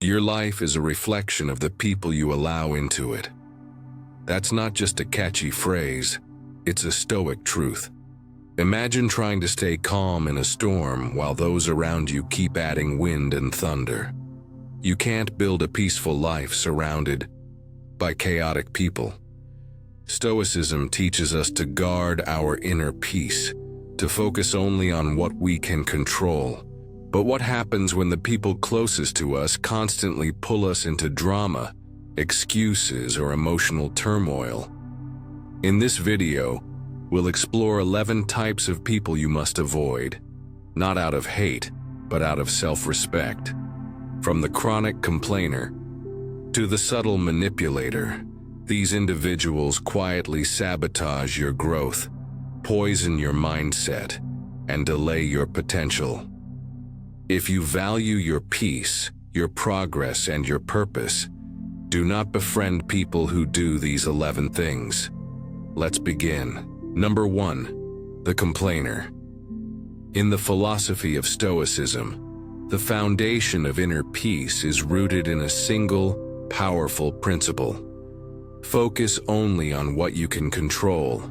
Your life is a reflection of the people you allow into it. That's not just a catchy phrase, it's a Stoic truth. Imagine trying to stay calm in a storm while those around you keep adding wind and thunder. You can't build a peaceful life surrounded by chaotic people. Stoicism teaches us to guard our inner peace, to focus only on what we can control. But what happens when the people closest to us constantly pull us into drama, excuses, or emotional turmoil? In this video, we'll explore 11 types of people you must avoid, not out of hate, but out of self-respect. From the chronic complainer to the subtle manipulator, these individuals quietly sabotage your growth, poison your mindset, and delay your potential. If you value your peace, your progress, and your purpose, do not befriend people who do these 11 things. Let's begin. Number 1. The complainer. In the philosophy of Stoicism, the foundation of inner peace is rooted in a single, powerful principle. Focus only on what you can control.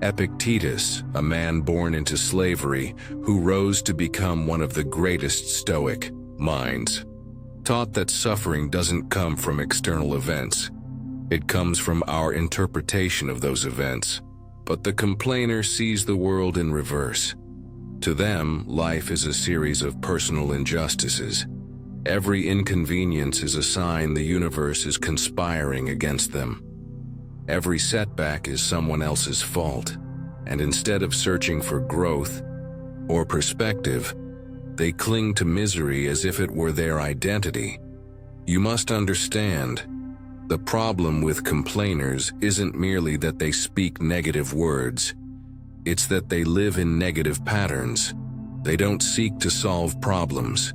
Epictetus, a man born into slavery who rose to become one of the greatest Stoic minds, taught that suffering doesn't come from external events. It comes from our interpretation of those events. But the complainer sees the world in reverse. To them, life is a series of personal injustices. Every inconvenience is a sign the universe is conspiring against them. Every setback is someone else's fault, and instead of searching for growth or perspective, they cling to misery as if it were their identity. You must understand, the problem with complainers isn't merely that they speak negative words. It's that they live in negative patterns. They don't seek to solve problems.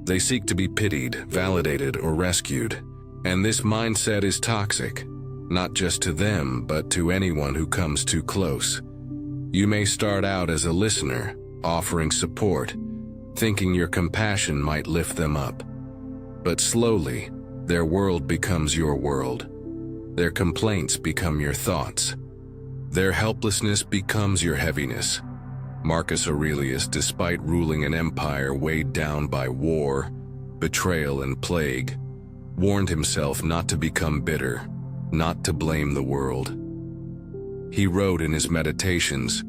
They seek to be pitied, validated, or rescued. And this mindset is toxic, not just to them, but to anyone who comes too close. You may start out as a listener, offering support, thinking your compassion might lift them up. But slowly, their world becomes your world. Their complaints become your thoughts. Their helplessness becomes your heaviness. Marcus Aurelius, despite ruling an empire weighed down by war, betrayal, and plague, warned himself not to become bitter, not to blame the world. He wrote in his Meditations,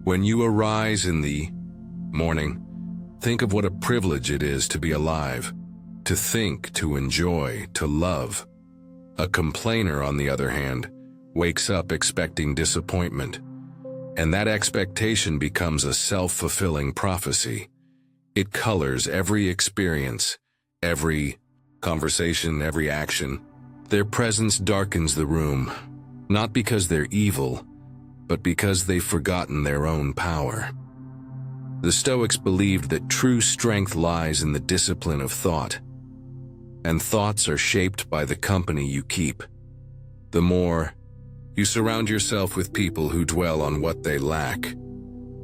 "When you arise in the morning, think of what a privilege it is to be alive, to think, to enjoy, to love." A complainer, on the other hand, wakes up expecting disappointment, and that expectation becomes a self-fulfilling prophecy. It colors every experience, every conversation, every action. Their presence darkens the room, not because they're evil, but because they've forgotten their own power. The Stoics believed that true strength lies in the discipline of thought, and thoughts are shaped by the company you keep. The more you surround yourself with people who dwell on what they lack,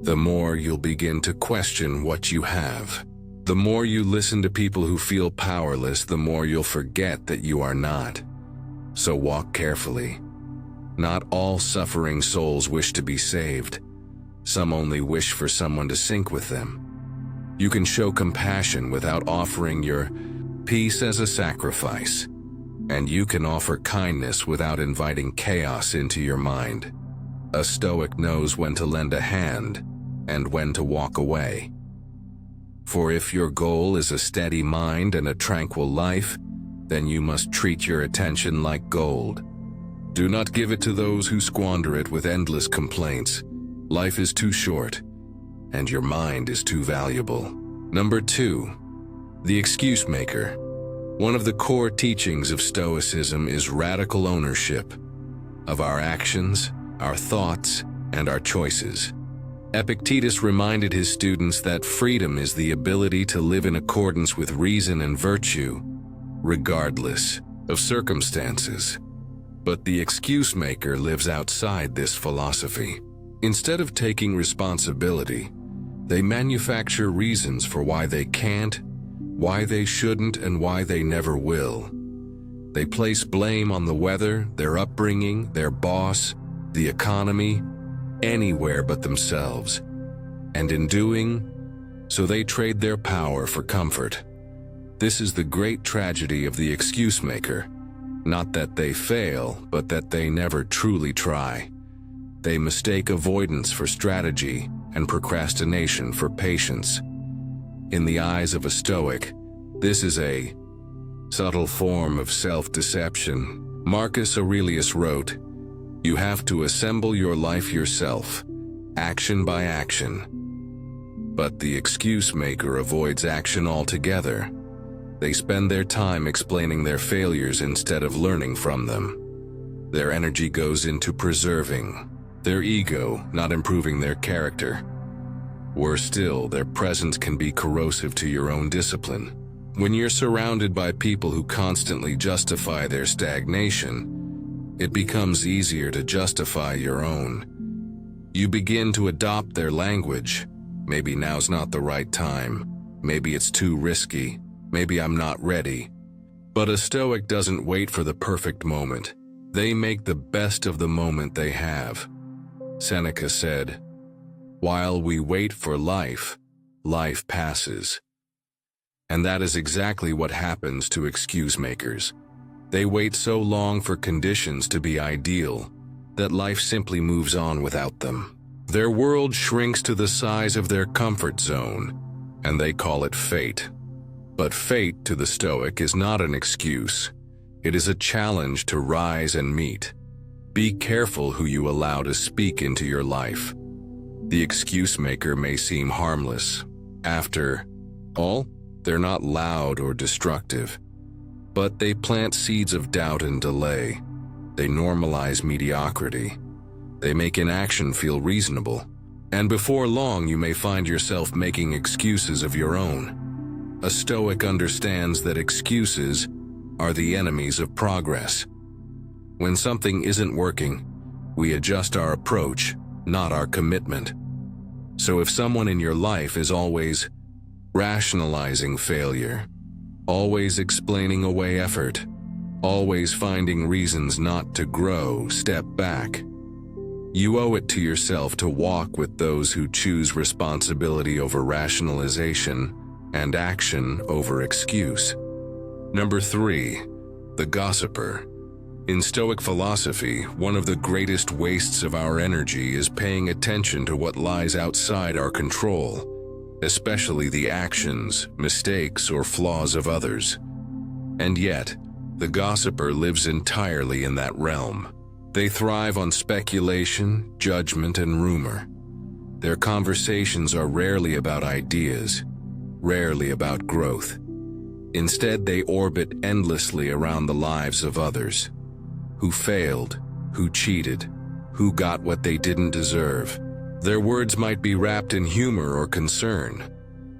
the more you'll begin to question what you have. The more you listen to people who feel powerless, the more you'll forget that you are not. So walk carefully. Not all suffering souls wish to be saved. Some only wish for someone to sink with them. You can show compassion without offering your peace as a sacrifice. And you can offer kindness without inviting chaos into your mind. A Stoic knows when to lend a hand and when to walk away. For if your goal is a steady mind and a tranquil life, then you must treat your attention like gold. Do not give it to those who squander it with endless complaints. Life is too short, and your mind is too valuable. Number 2, the excuse maker. One of the core teachings of Stoicism is radical ownership of our actions, our thoughts, and our choices. Epictetus reminded his students that freedom is the ability to live in accordance with reason and virtue, regardless of circumstances. But the excuse maker lives outside this philosophy. Instead of taking responsibility, they manufacture reasons for why they can't, why they shouldn't and why they never will. They place blame on the weather, their upbringing, their boss, the economy, anywhere but themselves. And in doing so, they trade their power for comfort. This is the great tragedy of the excuse maker. Not that they fail, but that they never truly try. They mistake avoidance for strategy and procrastination for patience. In the eyes of a Stoic, this is a subtle form of self-deception. Marcus Aurelius wrote, "You have to assemble your life yourself, action by action." But the excuse maker avoids action altogether. They spend their time explaining their failures instead of learning from them. Their energy goes into preserving their ego, not improving their character. Worse still, their presence can be corrosive to your own discipline. When you're surrounded by people who constantly justify their stagnation, it becomes easier to justify your own. You begin to adopt their language. Maybe now's not the right time. Maybe it's too risky. Maybe I'm not ready. But a Stoic doesn't wait for the perfect moment. They make the best of the moment they have. Seneca said, "While we wait for life, life passes." And that is exactly what happens to excuse makers. They wait so long for conditions to be ideal that life simply moves on without them. Their world shrinks to the size of their comfort zone, and they call it fate. But fate to the Stoic is not an excuse. It is a challenge to rise and meet. Be careful who you allow to speak into your life. The excuse maker may seem harmless. After all, they're not loud or destructive. But they plant seeds of doubt and delay. They normalize mediocrity. They make inaction feel reasonable. And before long, you may find yourself making excuses of your own. A Stoic understands that excuses are the enemies of progress. When something isn't working, we adjust our approach, not our commitment. So if someone in your life is always rationalizing failure, always explaining away effort, always finding reasons not to grow, step back. You owe it to yourself to walk with those who choose responsibility over rationalization and action over excuse. Number 3, the gossiper. In Stoic philosophy, one of the greatest wastes of our energy is paying attention to what lies outside our control, especially the actions, mistakes, or flaws of others. And yet, the gossiper lives entirely in that realm. They thrive on speculation, judgment, and rumor. Their conversations are rarely about ideas, rarely about growth. Instead, they orbit endlessly around the lives of others. Who failed, who cheated, who got what they didn't deserve. Their words might be wrapped in humor or concern,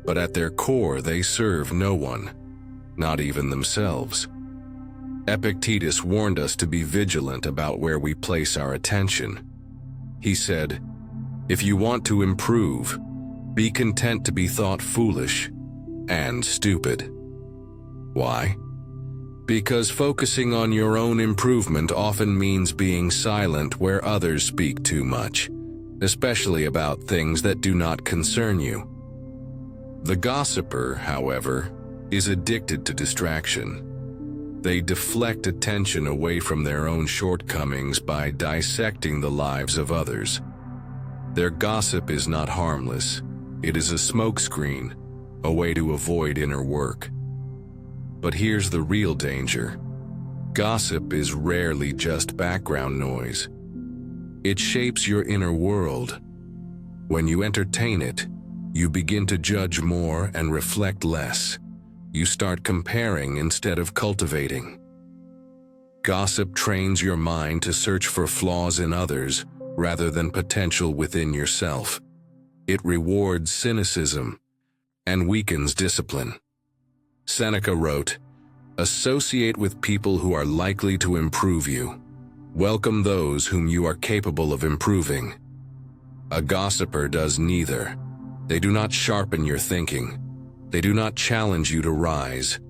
but at their core they serve no one, not even themselves. Epictetus warned us to be vigilant about where we place our attention. He said, "If you want to improve, be content to be thought foolish and stupid." Why? Because focusing on your own improvement often means being silent where others speak too much, especially about things that do not concern you. The gossiper, however, is addicted to distraction. They deflect attention away from their own shortcomings by dissecting the lives of others. Their gossip is not harmless. It is a smokescreen, a way to avoid inner work. But here's the real danger. Gossip is rarely just background noise. It shapes your inner world. When you entertain it, you begin to judge more and reflect less. You start comparing instead of cultivating. Gossip trains your mind to search for flaws in others rather than potential within yourself. It rewards cynicism and weakens discipline. Seneca wrote, "Associate with people who are likely to improve you. Welcome those whom you are capable of improving." A gossiper does neither. They do not sharpen your thinking. They do not challenge you to rise.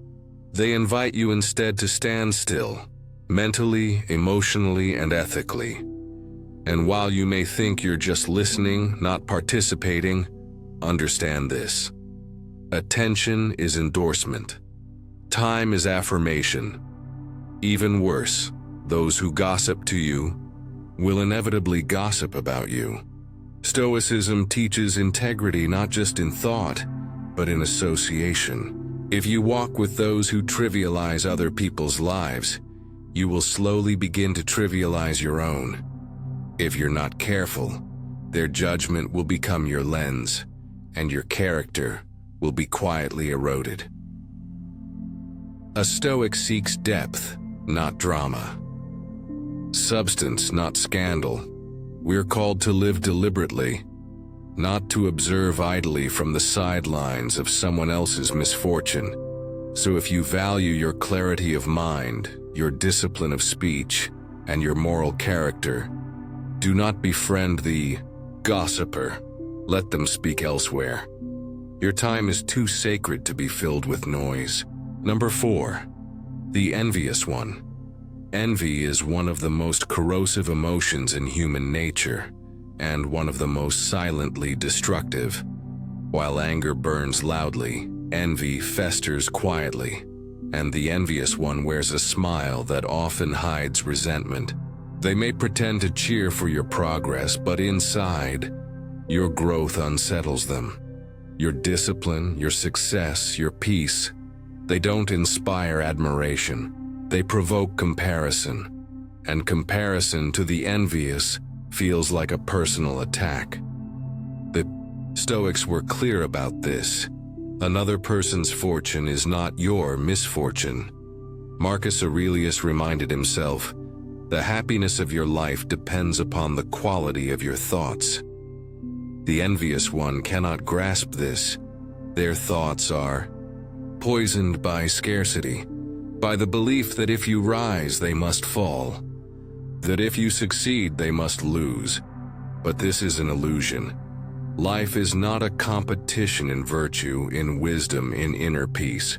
They invite you instead to stand still, mentally, emotionally, and ethically. And while you may think you're just listening, not participating, understand this. Attention is endorsement. Time is affirmation. Even worse, those who gossip to you will inevitably gossip about you. Stoicism teaches integrity not just in thought, but in association. If you walk with those who trivialize other people's lives, you will slowly begin to trivialize your own. If you're not careful, their judgment will become your lens, and your character will be quietly eroded. A Stoic seeks depth, not drama. Substance, not scandal. We're called to live deliberately, not to observe idly from the sidelines of someone else's misfortune. So if you value your clarity of mind, your discipline of speech, and your moral character, do not befriend the gossiper. Let them speak elsewhere. Your time is too sacred to be filled with noise. Number 4. The envious one. Envy is one of the most corrosive emotions in human nature, and one of the most silently destructive. While anger burns loudly, envy festers quietly, and the envious one wears a smile that often hides resentment. They may pretend to cheer for your progress, but inside, your growth unsettles them. Your discipline, your success, your peace, they don't inspire admiration. They provoke comparison, and comparison to the envious feels like a personal attack. The Stoics were clear about this. Another person's fortune is not your misfortune. Marcus Aurelius reminded himself, the happiness of your life depends upon the quality of your thoughts. The envious one cannot grasp this. Their thoughts are poisoned by scarcity, by the belief that if you rise, they must fall, that if you succeed, they must lose. But this is an illusion. Life is not a competition in virtue, in wisdom, in inner peace.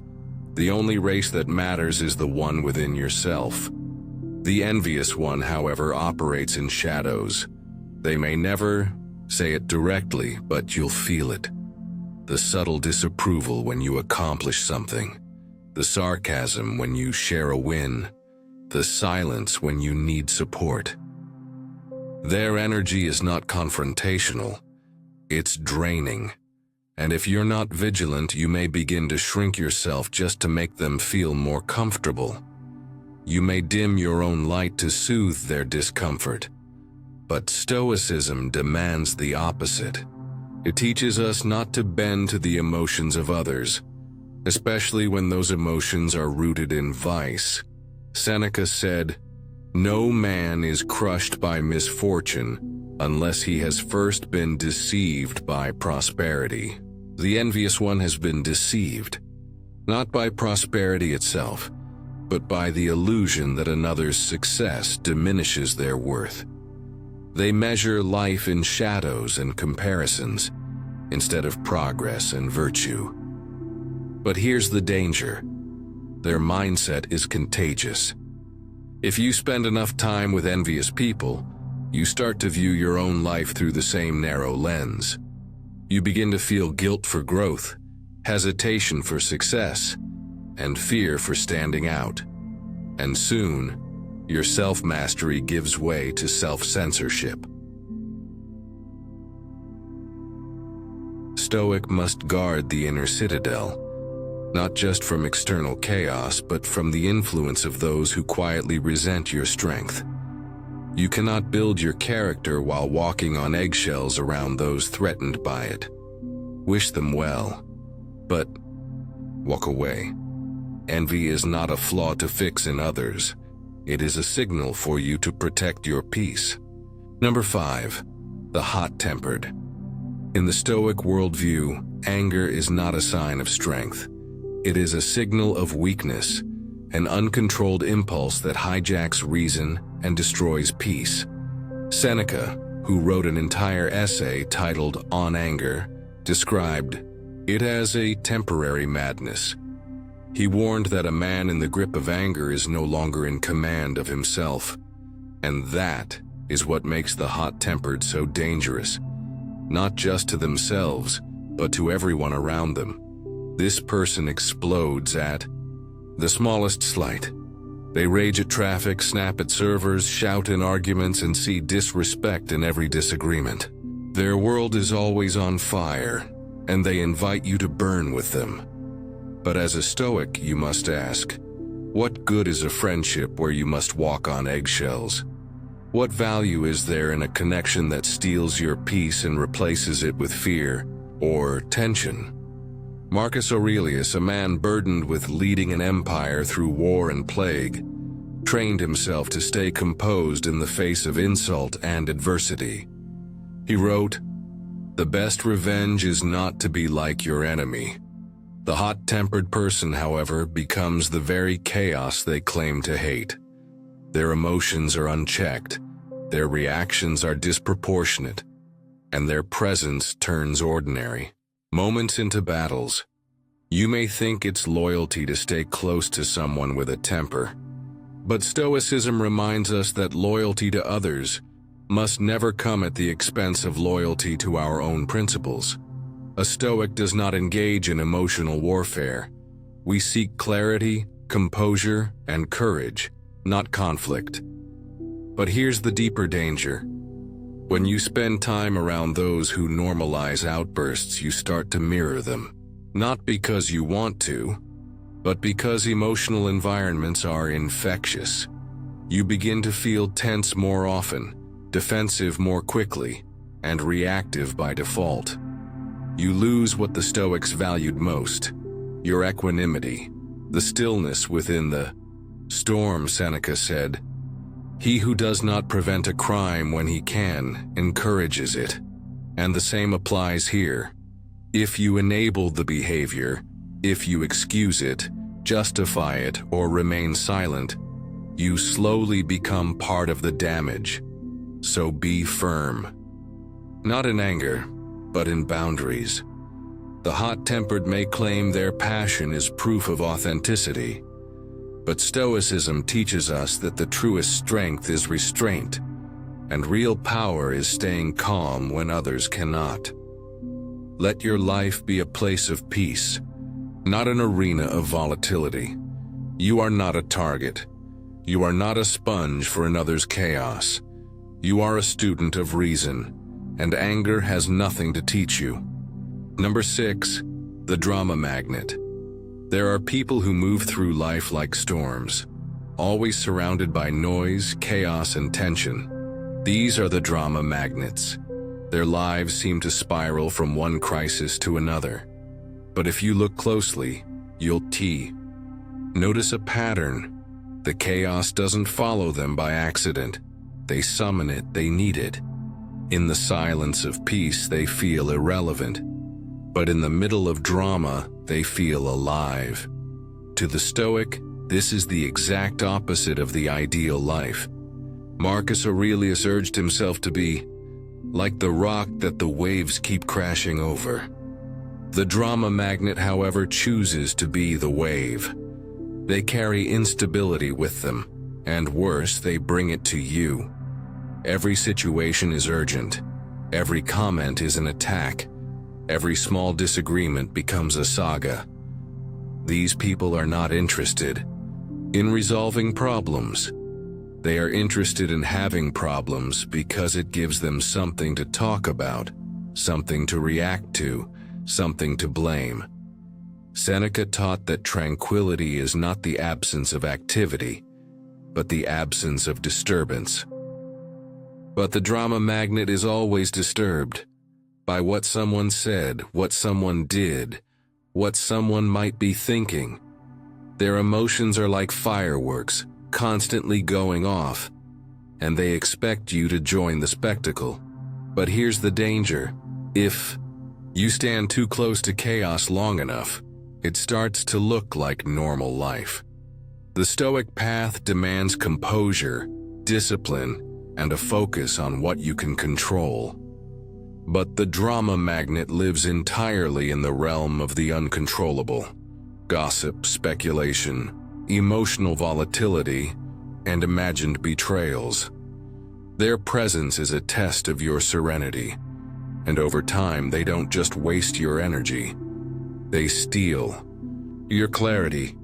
The only race that matters is the one within yourself. The envious one, however, operates in shadows. They may never say it directly, but you'll feel it. The subtle disapproval when you accomplish something, the sarcasm when you share a win, the silence when you need support. Their energy is not confrontational, it's draining. And if you're not vigilant, you may begin to shrink yourself just to make them feel more comfortable. You may dim your own light to soothe their discomfort. But Stoicism demands the opposite. It teaches us not to bend to the emotions of others, especially when those emotions are rooted in vice. Seneca said, "No man is crushed by misfortune unless he has first been deceived by prosperity." The envious one has been deceived, not by prosperity itself, but by the illusion that another's success diminishes their worth. They measure life in shadows and comparisons, instead of progress and virtue. But here's the danger. Their mindset is contagious. If you spend enough time with envious people, you start to view your own life through the same narrow lens. You begin to feel guilt for growth, hesitation for success, and fear for standing out. And soon, your self-mastery gives way to self-censorship. Stoic must guard the inner citadel, not just from external chaos, but from the influence of those who quietly resent your strength. You cannot build your character while walking on eggshells around those threatened by it. Wish them well, but walk away. Envy is not a flaw to fix in others. It is a signal for you to protect your peace. Number 5, the hot-tempered. In the Stoic worldview, anger is not a sign of strength. It is a signal of weakness, an uncontrolled impulse that hijacks reason and destroys peace. Seneca, who wrote an entire essay titled On Anger, described, It has a temporary madness. He warned that a man in the grip of anger is no longer in command of himself. And that is what makes the hot-tempered so dangerous, not just to themselves, but to everyone around them. This person explodes at the smallest slight. They rage at traffic, snap at servers, shout in arguments, and see disrespect in every disagreement. Their world is always on fire, and they invite you to burn with them. But as a Stoic, you must ask, what good is a friendship where you must walk on eggshells? What value is there in a connection that steals your peace and replaces it with fear or tension? Marcus Aurelius, a man burdened with leading an empire through war and plague, trained himself to stay composed in the face of insult and adversity. He wrote, "The best revenge is not to be like your enemy." The hot-tempered person, however, becomes the very chaos they claim to hate. Their emotions are unchecked, their reactions are disproportionate, and their presence turns ordinary. Moments into battles. You may think it's loyalty to stay close to someone with a temper, but Stoicism reminds us that loyalty to others must never come at the expense of loyalty to our own principles. A Stoic does not engage in emotional warfare. We seek clarity, composure, and courage, not conflict. But here's the deeper danger. When you spend time around those who normalize outbursts, you start to mirror them. Not because you want to, but because emotional environments are infectious. You begin to feel tense more often, defensive more quickly, and reactive by default. You lose what the Stoics valued most, your equanimity, the stillness within the storm. Seneca said, "He who does not prevent a crime when he can, encourages it." And the same applies here. If you enable the behavior, if you excuse it, justify it, or remain silent, you slowly become part of the damage. So be firm. Not in anger, but in boundaries. The hot-tempered may claim their passion is proof of authenticity, but Stoicism teaches us that the truest strength is restraint, and real power is staying calm when others cannot. Let your life be a place of peace, not an arena of volatility. You are not a target. You are not a sponge for another's chaos. You are a student of reason, and anger has nothing to teach you. Number 6, the drama magnet. There are people who move through life like storms, always surrounded by noise, chaos, and tension. These are the drama magnets. Their lives seem to spiral from one crisis to another. But if you look closely, you'll notice a pattern. The chaos doesn't follow them by accident. They summon it, they need it. In the silence of peace, they feel irrelevant. But in the middle of drama, they feel alive. To the Stoic, this is the exact opposite of the ideal life. Marcus Aurelius urged himself to be like the rock that the waves keep crashing over. The drama magnet, however, chooses to be the wave. They carry instability with them, and worse, they bring it to you. Every situation is urgent. Every comment is an attack. Every small disagreement becomes a saga. These people are not interested in resolving problems. They are interested in having problems because it gives them something to talk about, something to react to, something to blame. Seneca taught that tranquility is not the absence of activity, but the absence of disturbance. But the drama magnet is always disturbed by what someone said, what someone did, what someone might be thinking. Their emotions are like fireworks, constantly going off, and they expect you to join the spectacle. But here's the danger. If you stand too close to chaos long enough, it starts to look like normal life. The Stoic path demands composure, discipline, and a focus on what you can control. But the drama magnet lives entirely in the realm of the uncontrollable. Gossip, speculation, emotional volatility, and imagined betrayals. Their presence is a test of your serenity, and over time they don't just waste your energy, they steal your clarity.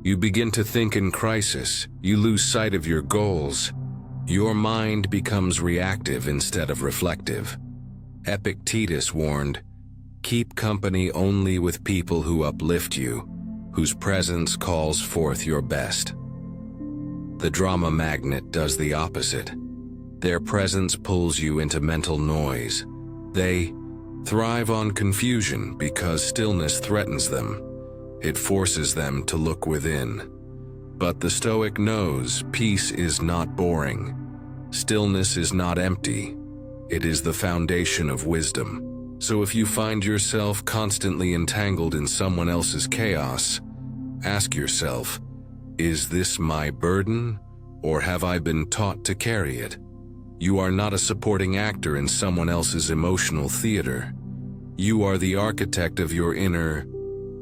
You begin to think in crisis, you lose sight of your goals. Your mind becomes reactive instead of reflective. Epictetus warned, "Keep company only with people who uplift you, whose presence calls forth your best." The drama magnet does the opposite. Their presence pulls you into mental noise. They thrive on confusion because stillness threatens them. It forces them to look within. But the Stoic knows peace is not boring. Stillness is not empty. It is the foundation of wisdom. So if you find yourself constantly entangled in someone else's chaos, ask yourself, is this my burden, or have I been taught to carry it? You are not a supporting actor in someone else's emotional theater. You are the architect of your inner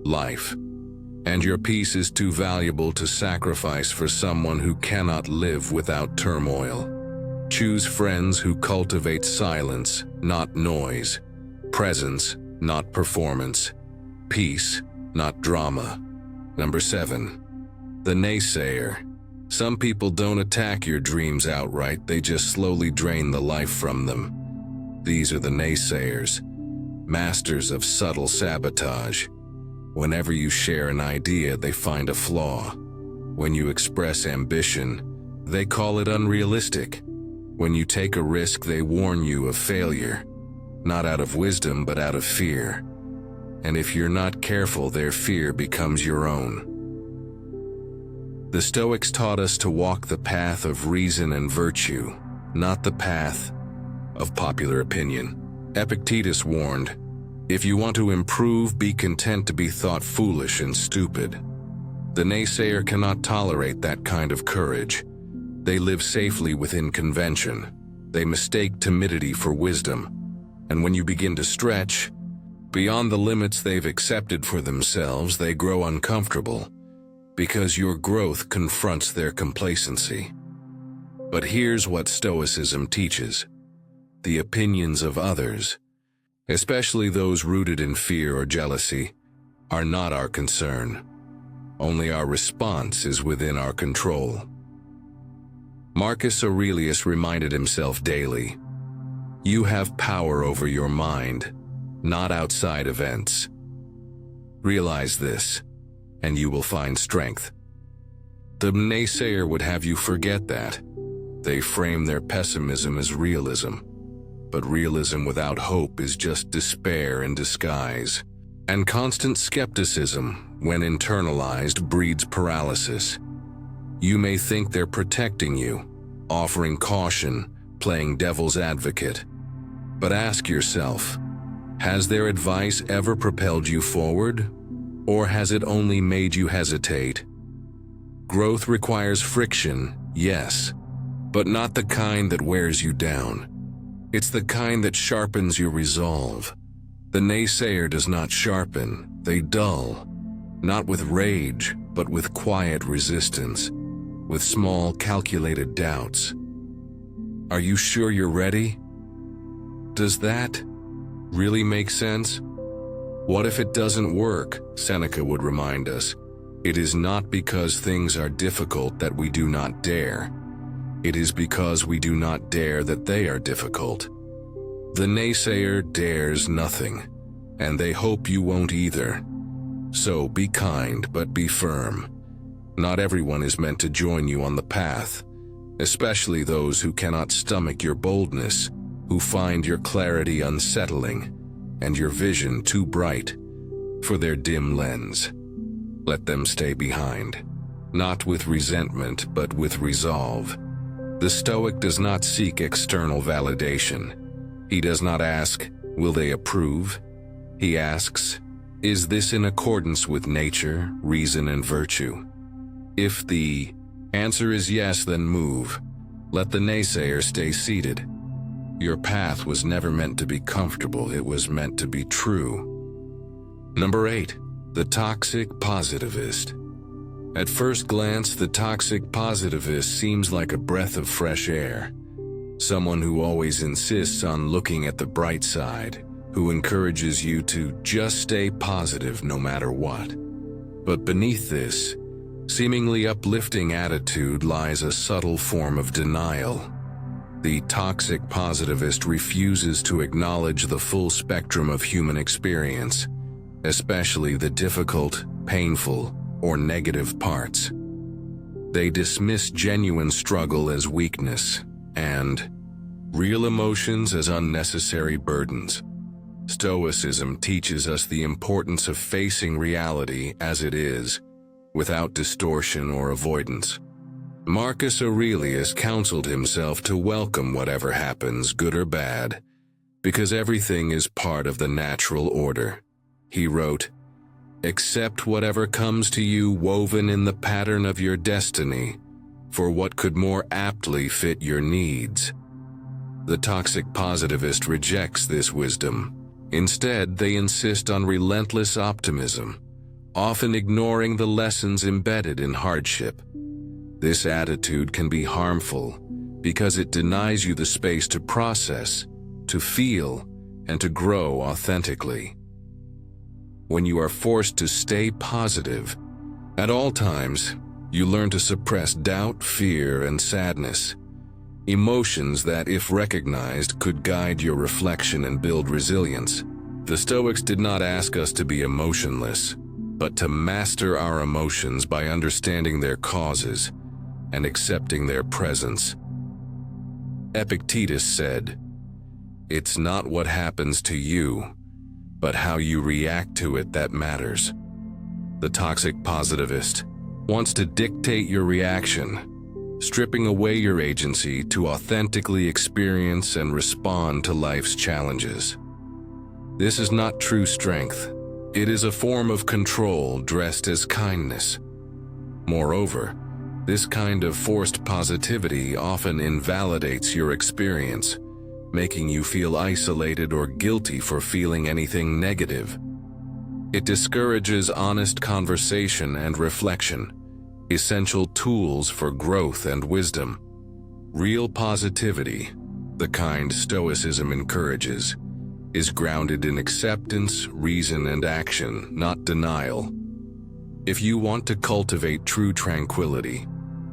life, and your peace is too valuable to sacrifice for someone who cannot live without turmoil. Choose friends who cultivate silence, not noise, presence, not performance, peace, not drama. Number 7. The Naysayer. Some people don't attack your dreams outright, they just slowly drain the life from them. These are the naysayers, masters of subtle sabotage. Whenever you share an idea, they find a flaw. When you express ambition, they call it unrealistic. When you take a risk, they warn you of failure, not out of wisdom, but out of fear. And if you're not careful, their fear becomes your own. The Stoics taught us to walk the path of reason and virtue, not the path of popular opinion. Epictetus warned, "If you want to improve, be content to be thought foolish and stupid." The naysayer cannot tolerate that kind of courage. They live safely within convention. They mistake timidity for wisdom. And when you begin to stretch beyond the limits they've accepted for themselves, they grow uncomfortable, because your growth confronts their complacency. But here's what Stoicism teaches. The opinions of others, especially those rooted in fear or jealousy, are not our concern. Only our response is within our control. Marcus Aurelius reminded himself daily, "You have power over your mind, not outside events." Realize this, and you will find strength. The naysayer would have you forget that. They frame their pessimism as realism. But realism without hope is just despair in disguise. And constant skepticism, when internalized, breeds paralysis. You may think they're protecting you, offering caution, playing devil's advocate. But ask yourself, has their advice ever propelled you forward? Or has it only made you hesitate? Growth requires friction, yes, but not the kind that wears you down. It's the kind that sharpens your resolve. The naysayer does not sharpen, they dull. Not with rage, but with quiet resistance, with small calculated doubts. Are you sure you're ready? Does that really make sense? What if it doesn't work? Seneca would remind us. It is not because things are difficult that we do not dare. It is because we do not dare that they are difficult. The naysayer dares nothing, and they hope you won't either. So be kind, but be firm. Not everyone is meant to join you on the path, especially those who cannot stomach your boldness, who find your clarity unsettling, and your vision too bright for their dim lens. Let them stay behind, not with resentment, but with resolve. The Stoic does not seek external validation. He does not ask, will they approve? He asks, is this in accordance with nature, reason, and virtue? If the answer is yes, then move. Let the naysayer stay seated. Your path was never meant to be comfortable, it was meant to be true. Number 8. The toxic positivist. At first glance, the toxic positivist seems like a breath of fresh air. Someone who always insists on looking at the bright side, who encourages you to just stay positive no matter what. But beneath this seemingly uplifting attitude lies a subtle form of denial. The toxic positivist refuses to acknowledge the full spectrum of human experience, especially the difficult, painful, or negative parts. They dismiss genuine struggle as weakness and real emotions as unnecessary burdens. Stoicism teaches us the importance of facing reality as it is, without distortion or avoidance. Marcus Aurelius counseled himself to welcome whatever happens, good or bad, because everything is part of the natural order. He wrote, "Accept whatever comes to you woven in the pattern of your destiny, for what could more aptly fit your needs." The toxic positivist rejects this wisdom. Instead, they insist on relentless optimism, often ignoring the lessons embedded in hardship. This attitude can be harmful because it denies you the space to process, to feel, and to grow authentically. When you are forced to stay positive at all times, you learn to suppress doubt, fear, and sadness, emotions that, if recognized, could guide your reflection and build resilience. The Stoics did not ask us to be emotionless, but to master our emotions by understanding their causes and accepting their presence. Epictetus said, "It's not what happens to you, but how you react to it that matters." The toxic positivist wants to dictate your reaction, stripping away your agency to authentically experience and respond to life's challenges. This is not true strength. It is a form of control dressed as kindness. Moreover, this kind of forced positivity often invalidates your experience, making you feel isolated or guilty for feeling anything negative. It discourages honest conversation and reflection, essential tools for growth and wisdom. Real positivity, the kind Stoicism encourages, is grounded in acceptance, reason, and action, not denial. If you want to cultivate true tranquility,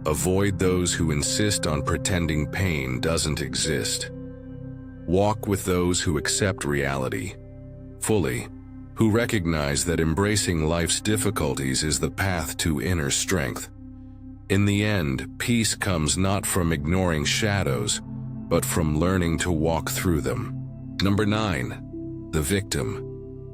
avoid those who insist on pretending pain doesn't exist. Walk with those who accept reality fully, who recognize that embracing life's difficulties is the path to inner strength. In the end, peace comes not from ignoring shadows, but from learning to walk through them. Number 9. The victim.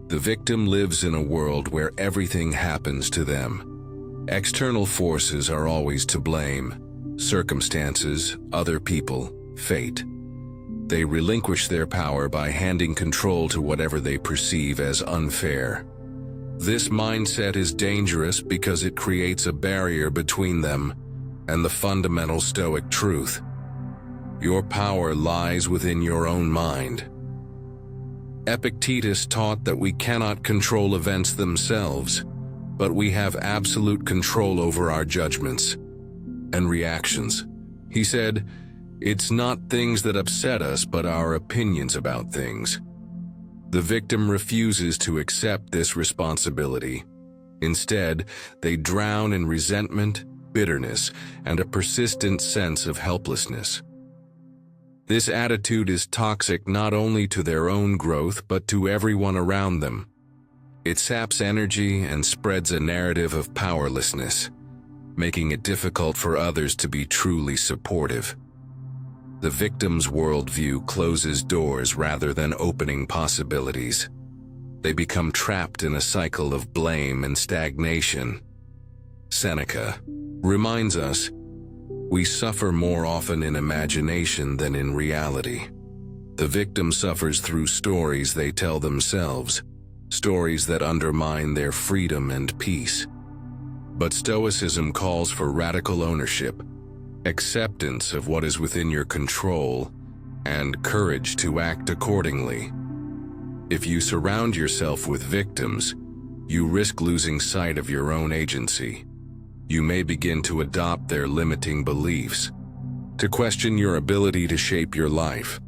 The victim lives in a world where everything happens to them. External forces are always to blame: circumstances, other people, fate. They relinquish their power by handing control to whatever they perceive as unfair. This mindset is dangerous because it creates a barrier between them and the fundamental Stoic truth. Your power lies within your own mind. Epictetus taught that we cannot control events themselves, but we have absolute control over our judgments and reactions. He said, "It's not things that upset us, but our opinions about things." The victim refuses to accept this responsibility. Instead, they drown in resentment, bitterness, and a persistent sense of helplessness. This attitude is toxic not only to their own growth, but to everyone around them. It saps energy and spreads a narrative of powerlessness, making it difficult for others to be truly supportive. The victim's worldview closes doors rather than opening possibilities. They become trapped in a cycle of blame and stagnation. Seneca reminds us, we suffer more often in imagination than in reality. The victim suffers through stories they tell themselves, stories that undermine their freedom and peace. But Stoicism calls for radical ownership, acceptance of what is within your control, and courage to act accordingly. If you surround yourself with victims, you risk losing sight of your own agency. You may begin to adopt their limiting beliefs, to question your ability to shape your life.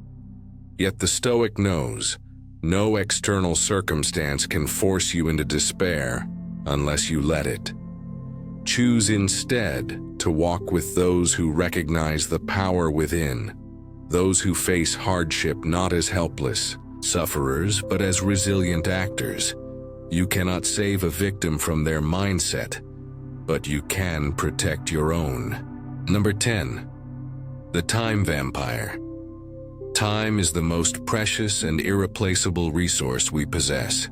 Yet the Stoic knows, no external circumstance can force you into despair unless you let it. Choose instead to walk with those who recognize the power within, those who face hardship not as helpless sufferers but as resilient actors. You cannot save a victim from their mindset, but you can protect your own. Number 10. The Time Vampire. Time is the most precious and irreplaceable resource we possess.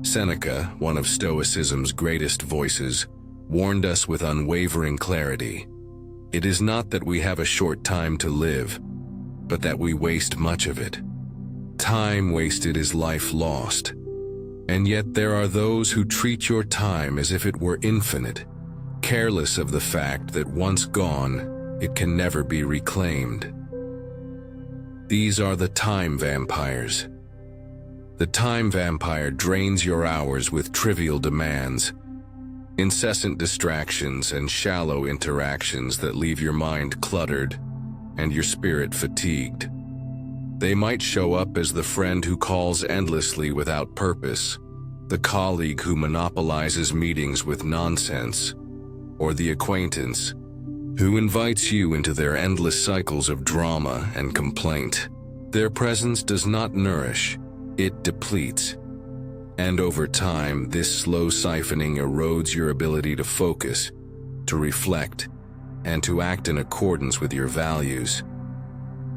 Seneca, one of Stoicism's greatest voices, warned us with unwavering clarity. It is not that we have a short time to live, but that we waste much of it. Time wasted is life lost. And yet there are those who treat your time as if it were infinite, careless of the fact that once gone, it can never be reclaimed. These are the time vampires. The time vampire drains your hours with trivial demands, incessant distractions and shallow interactions that leave your mind cluttered and your spirit fatigued. They might show up as the friend who calls endlessly without purpose, the colleague who monopolizes meetings with nonsense, or the acquaintance who invites you into their endless cycles of drama and complaint. Their presence does not nourish, it depletes. And over time, this slow siphoning erodes your ability to focus, to reflect, and to act in accordance with your values.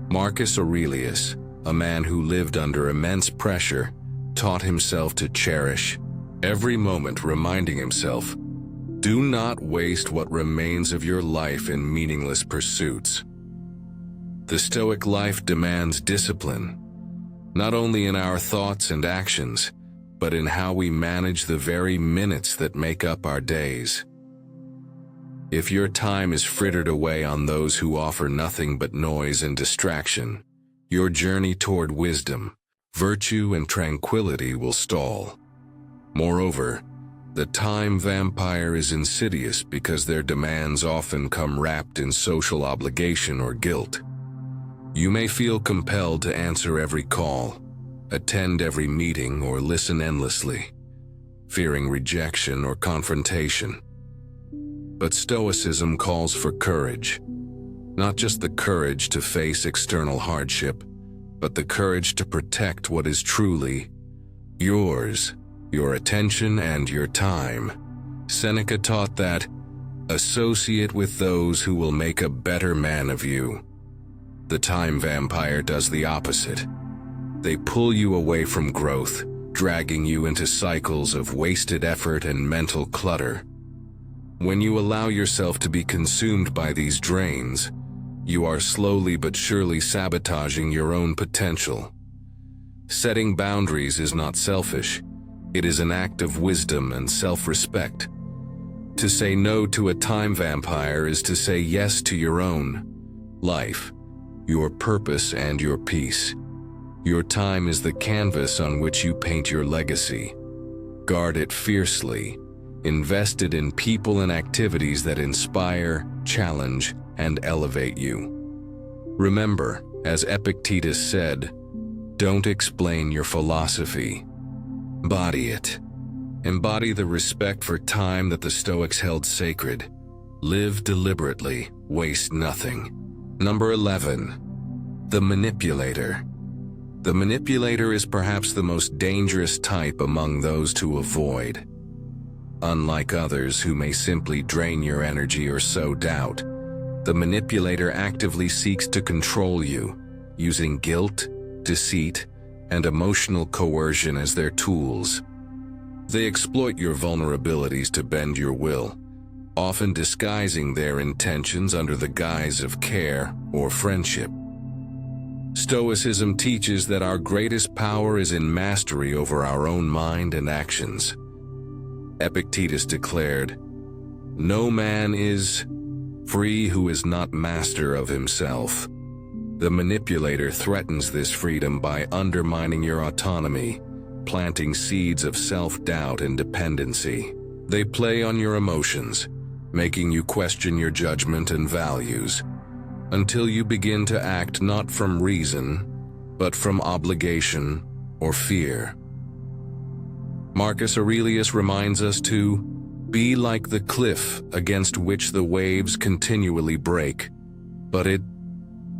Marcus Aurelius, a man who lived under immense pressure, taught himself to cherish every moment, reminding himself, "Do not waste what remains of your life in meaningless pursuits." The Stoic life demands discipline, not only in our thoughts and actions, but in how we manage the very minutes that make up our days. If your time is frittered away on those who offer nothing but noise and distraction, your journey toward wisdom, virtue, and tranquility will stall. Moreover, the time vampire is insidious because their demands often come wrapped in social obligation or guilt. You may feel compelled to answer every call, attend every meeting, or listen endlessly, fearing rejection or confrontation. But Stoicism calls for courage, not just the courage to face external hardship, but the courage to protect what is truly yours, your attention and your time. Seneca taught that, "Associate with those who will make a better man of you." The time vampire does the opposite. They pull you away from growth, dragging you into cycles of wasted effort and mental clutter. When you allow yourself to be consumed by these drains, you are slowly but surely sabotaging your own potential. Setting boundaries is not selfish. It is an act of wisdom and self-respect. To say no to a time vampire is to say yes to your own life, your purpose, and your peace. Your time is the canvas on which you paint your legacy. Guard it fiercely, invested in people and activities that inspire, challenge, and elevate you. Remember, as Epictetus said, don't explain your philosophy. Embody it. Embody the respect for time that the Stoics held sacred. Live deliberately, waste nothing. Number 11. The Manipulator. The manipulator is perhaps the most dangerous type among those to avoid. Unlike others who may simply drain your energy or sow doubt, the manipulator actively seeks to control you, using guilt, deceit, and emotional coercion as their tools. They exploit your vulnerabilities to bend your will, often disguising their intentions under the guise of care or friendship. Stoicism teaches that our greatest power is in mastery over our own mind and actions. Epictetus declared, "No man is free who is not master of himself." The manipulator threatens this freedom by undermining your autonomy, planting seeds of self-doubt and dependency. They play on your emotions, making you question your judgment and values, until you begin to act not from reason, but from obligation or fear. Marcus Aurelius reminds us to be like the cliff against which the waves continually break, but it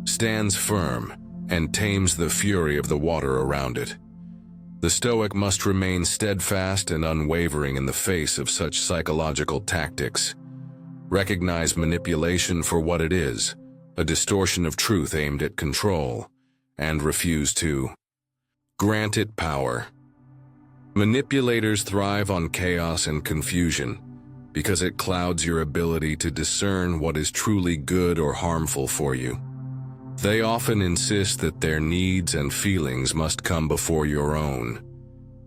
stands firm and tames the fury of the water around it. The Stoic must remain steadfast and unwavering in the face of such psychological tactics. Recognize manipulation for what it is, a distortion of truth aimed at control, and refuse to grant it power. Manipulators thrive on chaos and confusion because it clouds your ability to discern what is truly good or harmful for you. They often insist that their needs and feelings must come before your own,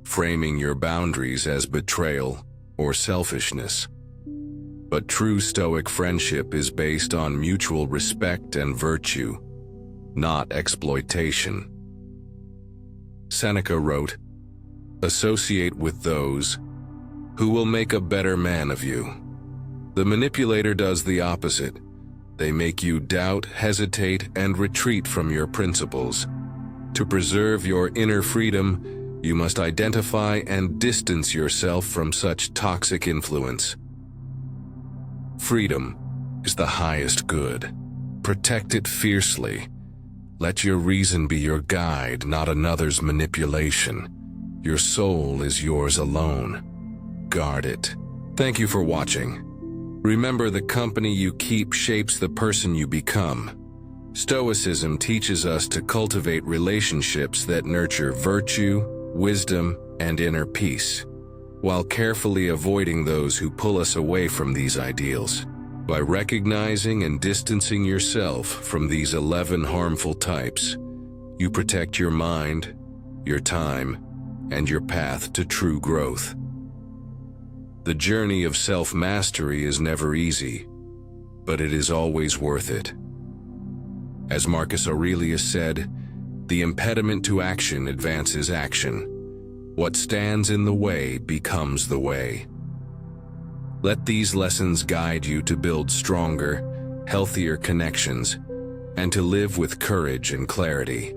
framing your boundaries as betrayal or selfishness. But true Stoic friendship is based on mutual respect and virtue, not exploitation. Seneca wrote, "Associate with those who will make a better man of you." The manipulator does the opposite. They make you doubt, hesitate, and retreat from your principles. To preserve your inner freedom, you must identify and distance yourself from such toxic influence. Freedom is the highest good. Protect it fiercely. Let your reason be your guide, not another's manipulation. Your soul is yours alone. Guard it. Thank you for watching. Remember, the company you keep shapes the person you become. Stoicism teaches us to cultivate relationships that nurture virtue, wisdom, and inner peace, while carefully avoiding those who pull us away from these ideals. By recognizing and distancing yourself from these 11 harmful types, you protect your mind, your time, and your path to true growth. The journey of self-mastery is never easy, but it is always worth it. As Marcus Aurelius said, "The impediment to action advances action. What stands in the way becomes the way." Let these lessons guide you to build stronger, healthier connections, and to live with courage and clarity.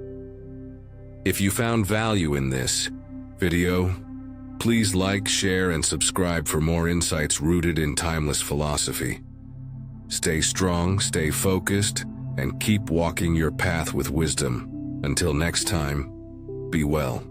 If you found value in this video, please like, share, and subscribe for more insights rooted in timeless philosophy. Stay strong, stay focused, and keep walking your path with wisdom. Until next time, be well.